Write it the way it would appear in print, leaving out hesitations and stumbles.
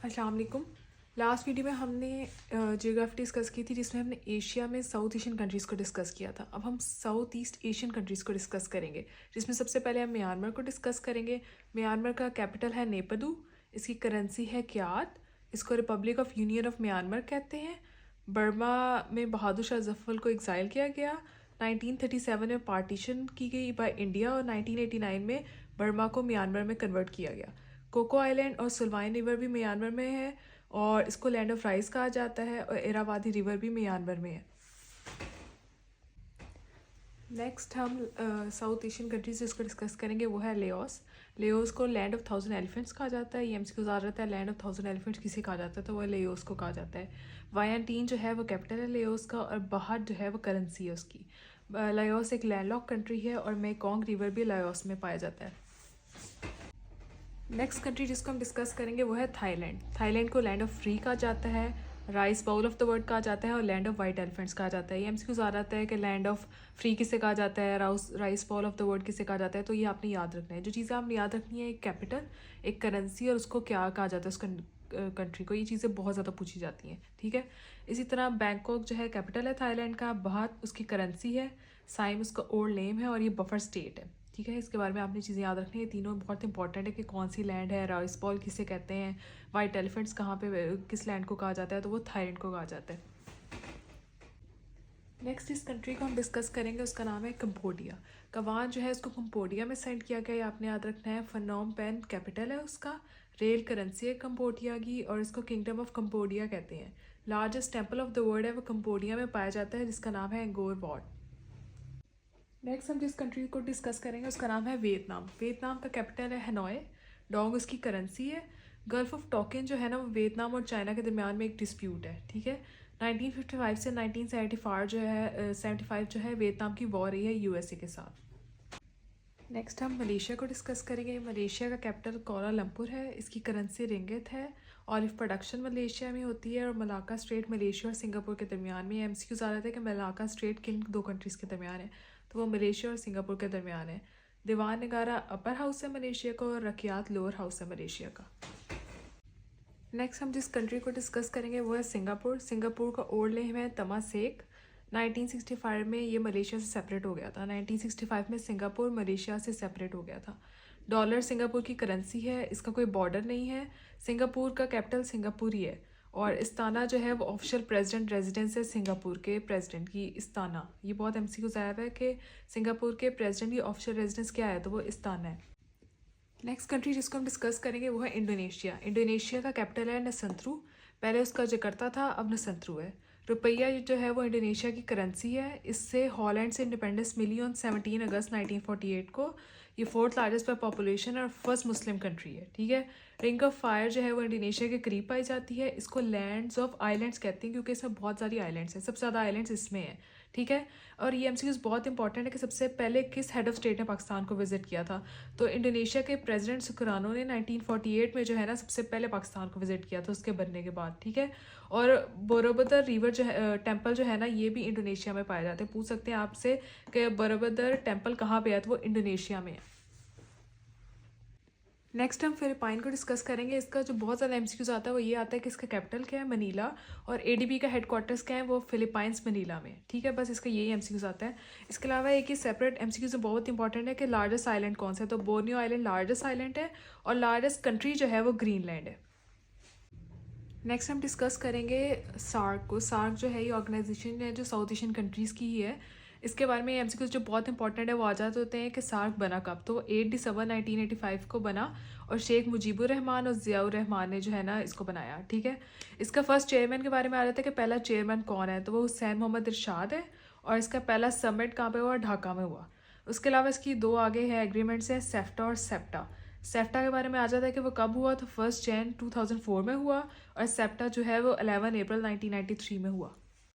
अस्सलाम वालेकुम। Last video में हमने जियोग्राफी डिस्कस की थी जिसमें हमने एशिया में साउथ एशियन कंट्रीज़ को डिस्कस किया था। अब हम साउथ ईस्ट एशियन कंट्रीज़ को डिस्कस करेंगे जिसमें सबसे पहले हम म्यांमार को डिस्कस करेंगे। म्यांमार का कैपिटल है नेपदू, इसकी करेंसी है क्यात, इसको Republic of union of Myanmar कहते हैं। बर्मा में बहादुर शाह जफर को एग्जाइल किया गया। 1937 में पार्टीशन की गई बाय इंडिया और 1989 में बर्मा को म्यांमार में कन्वर्ट किया गया। कोको आइलैंड और सुलवाइन रिवर भी म्यांमार में है और इसको लैंड ऑफ राइस कहा जाता है और इरावादी रिवर भी म्यांमार में है। नेक्स्ट हम साउथ एशियन कंट्रीज जिसको डिस्कस करेंगे वो है लेओस। लेओस को लैंड ऑफ 1000 एलिफेंट्स कहा जाता है। ये एमसीक्यू आ रहता है लैंड ऑफ 1000 एलिफेंट्स किसे कहा जाता है तो वह लेओस को कहा जाता है। वायंटीन जो है वो कैपिटल है लेओस का और बाहर जो है वो करेंसी है उसकी। लेओस एक लैंडलॉक कंट्री है और मेकोंग रिवर भी लेओस में पाया जाता है। नेक्स्ट कंट्री जिसको हम डिस्कस करेंगे वो है थाईलैंड। थाईलैंड को लैंड ऑफ फ्री कहा जाता है, rice bowl of the world कहा जाता है और लैंड ऑफ वाइट एलिफेंट्स कहा जाता है। ये एमसीक्यूज आ जाता है कि लैंड ऑफ फ्री किसे कहा जाता है, rice bowl of the world किसे कहा जाता है, तो ये आपने याद रखना है। जो चीज़ें आपने याद रखनी है, एक कैपिटल, एक करेंसी और उसको क्या कहा जाता है उस कंट्री को, ये चीज़ें बहुत ज़्यादा पूछी जाती हैं। ठीक है, इसी तरह बैंकॉक जो है कैपिटल है थाईलैंड का, बाहर उसकी करेंसी है, साइम उसका ओल्ड नेम है और ये बफर स्टेट है। ठीक है, इसके बारे में आपने चीज़ें याद रखनी है। तीनों बहुत इंपॉर्टेंट है कि कौन सी लैंड है, राइस बॉल किसे कहते हैं, वाइट एलिफेंट्स कहाँ पे किस लैंड को कहा जाता है, तो वो थाईलैंड को कहा जाता है। नेक्स्ट इस कंट्री को हम डिस्कस करेंगे, उसका नाम है कंबोडिया। कवान जो है उसको कंबोडिया में सेंड किया गया, ये आपने याद रखना है। फनोम पेन कैपिटल है उसका, रेल करेंसी है कंबोडिया की और इसको किंगडम ऑफ कंबोडिया कहते हैं। Largest temple of the world है वो कंबोडिया में पाया जाता है जिसका नाम है एंगोर वॉट। नेक्स्ट हम जिस कंट्री को डिस्कस करेंगे उसका नाम है वियतनाम। वियतनाम का कैपिटल है हनोई, डोंग उसकी करेंसी है। गल्फ ऑफ टोकिन जो है ना वो वियतनाम और चाइना के दरमियान में एक डिस्प्यूट है। ठीक है, 1955 से 1975 जो है 75 जो है वियतनाम की वॉर रही है यूएसए के साथ। नेक्स्ट हम मलेशिया को डिस्कस करेंगे। मलेशिया का कैपिटल कोलालमपुर है, इसकी करेंसी रिंगित है। ऑलिव प्रोडक्शन मलेशिया में होती है और मलाका स्ट्रेट मलेशिया और सिंगापुर के दरमियान में। एमसीक्यूज आ रहा था कि मलाका स्ट्रेट किन दो कंट्रीज़ के दरमियान है, तो वो मलेशिया और सिंगापुर के दरमियान है। दीवान नगारा अपर हाउस है मलेशिया का और रकियात लोअर हाउस है मलेशिया का। नेक्स्ट हम जिस कंट्री को डिस्कस करेंगे वो है सिंगापुर। सिंगापुर का ओल्ड नेम है तमासेक। 1965 में ये मलेशिया से सेपरेट हो गया था। 1965 में सिंगापुर मलेशिया से सेपरेट हो गया था। डॉलर सिंगापुर की करेंसी है, इसका कोई बॉर्डर नहीं है। सिंगापुर का कैपिटल सिंगापुर ही है और इस्ताना जो है वो ऑफिशियल प्रेसिडेंट रेजिडेंस है सिंगापुर के प्रेसिडेंट की, इस्ताना। ये बहुत एमसीक्यूज आया हुआ है कि सिंगापुर के प्रेसिडेंट की ऑफिशियल रेजिडेंस क्या है, तो वो इस्ताना है। नेक्स्ट कंट्री जिसको हम डिस्कस करेंगे वो है इंडोनेशिया। इंडोनेशिया का कैपिटल है नसंत्रू, पहले उसका जकार्ता था, अब नसंत्रू है। रुपया जो है वो इंडोनेशिया की करेंसी है। इससे हॉलैंड से इंडिपेंडेंस मिली ऑन 17 अगस्त 1948 को। ये फोर्थ लार्जेस्ट बाय पॉपुलेशन और फर्स्ट मुस्लिम कंट्री है। ठीक है, रिंग ऑफ फायर जो है वो इंडोनेशिया के करीब पाई जाती है। इसको लैंड्स ऑफ आइलैंड्स कहते हैं क्योंकि इसमें बहुत सारी आइलैंड्स हैं, सबसे ज़्यादा आइलैंड्स इसमें हैं। ठीक है, और ये एमसीक्यूज बहुत इंपॉर्टेंट है कि सबसे पहले किस हेड ऑफ स्टेट ने पाकिस्तान को विजिट किया था, तो इंडोनेशिया के प्रेसिडेंट सुकरानो ने 1948 में जो है ना सबसे पहले पाकिस्तान को विजिट किया था उसके बनने के बाद। ठीक है, और बोरोबदर रिवर जो है टेम्पल जो है ना ये भी इंडोनेशिया में पाए जाते हैं। पूछ सकते हैं आपसे कि बोरोबदर टेम्पल कहाँ पे है, तो वो इंडोनेशिया में है। नेक्स्ट हम फिलिपाइन को डिस्कस करेंगे। इसका जो बहुत ज़्यादा एमसीक्यूज आता है वो ये आता है कि इसका कैपिटल क्या है, मनीला, और एडीबी का हेडक्वार्टर्स क्या है, वो फिलिपाइंस मनीला में। ठीक है, बस इसका यही एमसीक्यूज आता है। इसके अलावा एक ही सेपरेट एमसीक्यूज बहुत इंपॉर्टेंट है कि लार्जेस्ट आइलैंड कौन सा है, तो बोर्नियो आइलैंड लार्जेस्ट आइलैंड है और लार्जेस्ट कंट्री जो है वो ग्रीनलैंड है। नेक्स्ट हम डिस्कस करेंगे सार्क को। सार्क जो है ये ऑर्गेनाइजेशन है जो साउथ एशियन कंट्रीज़ की ही है। इसके बारे में एमसीक्यूज जो बहुत इंपॉर्टेंट है वो आ जाते होते हैं कि सार्क बना कब, तो 8 दिसंबर 1985 को बना और शेख मुजीबुर रहमान और ज़ियाउर रहमान ने जो है ना इसको बनाया। ठीक है, इसका फर्स्ट चेयरमैन के बारे में आ जाता है कि पहला चेयरमैन कौन है, तो वो हुसैन मोहम्मद इरशाद है और इसका पहला समिट कहाँ पे हुआ, ढाका में हुआ। उसके अलावा इसकी दो आगे है एग्रीमेंट्स हैं, सेफ्टा और सेप्टा। सेप्टा के बारे में आ जाता है कि वो कब हुआ, तो 1 जनवरी 2004 में हुआ और सेप्टा जो है वो 11 अप्रैल 1993 में हुआ।